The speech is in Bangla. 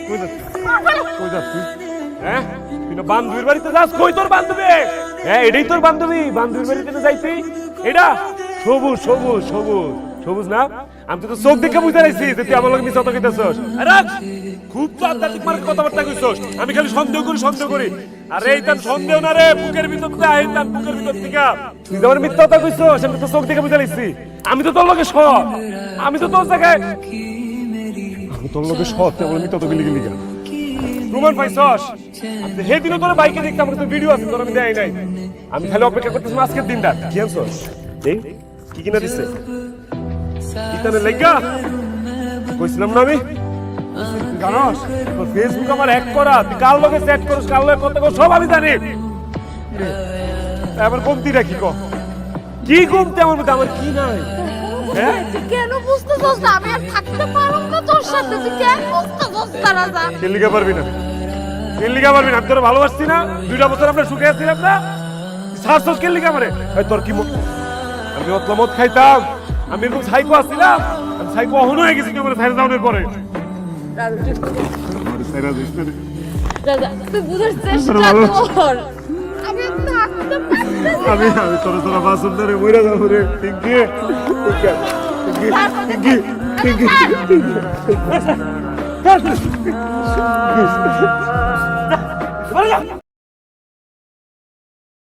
কই যাস তুই? হ্যাঁ তুই না বান্ধবীর বাড়িতে যাস? কই তোর বান্ধবী? হ্যাঁ এটাই তোর বান্ধবী? বান্ধবীর বাড়িতে না যাইতি? এটা সবুজ সবুজ সবুজ সবুজ না? আমি তো চোখ দেখে বুঝতে পারছি যে তুই আমার লগে মিছা কথা কইতাছস। আরে খুব তো আধ্যাত্মিক মার্কে কথাবার্তা কইছস। আমি খালি সন্দেহ করি। আরে এইটা সন্দেহ না রে, বুকের ভিতর থেকে আইতা, বুকের ভিতর থেকে তুই যে আমার মিথ্যা কথা কইছস, আমি তো চোখ দেখে বুঝতে পারছি। আমি তো তোর লগে সৎ, আমি তো তোর জায়গায় আমি তোর লগে সৎ, তুই আমার মিথ্যা তো গিলি গা প্রমাণ পাইছস? আমি সেদিনও তোর বাইকে দেখতাম, আমার তো ভিডিও আছে, তোর আমি দেয় নাই। আমি খালি অপেক্ষা করতেছিলাম আজকের দিনটা। কি আনছস? এই কি কিনা দিচ্ছে? ইতানে লাগা কইছিলাম না আমি? জানোস তোর ফেসবুক আমার হ্যাক করা, তুই কার লগে চ্যাট করিস, কার লগে কথা কর সব আমি জানি। এবার কমতি রাখি ক কি কমতে আমার মধ্যে, আমার কি নাই? হ্যাঁ তুই কেন বুঝতেছস না? আমি আর থাকতে পারবো না তোর সাথে। তুই কেন বুঝতেছস না রাজা? কেলিকা পারবি না, কেলিকা পারবি না। আমি তোর ভালোবাসছি না? 2টা বছর আমরা সুখে আছিলাম না? সারসস কেলিকা মারে তোর কি? আমি অত মদ খাইতাম, আমি এরকম সাইকো আসছিলাম, আমি সাইকো অহন হয়ে গেছি আমার সাইরা দাউনের পরে। রাজা তুই বুঝার চেষ্টা কর। আমি থাকতে পারতেছি আমি তোর তোরা বাসন ধরে মইরা যাবো রে। টিঙ্কি টিঙ্কি টিঙ্কি টিঙ্কি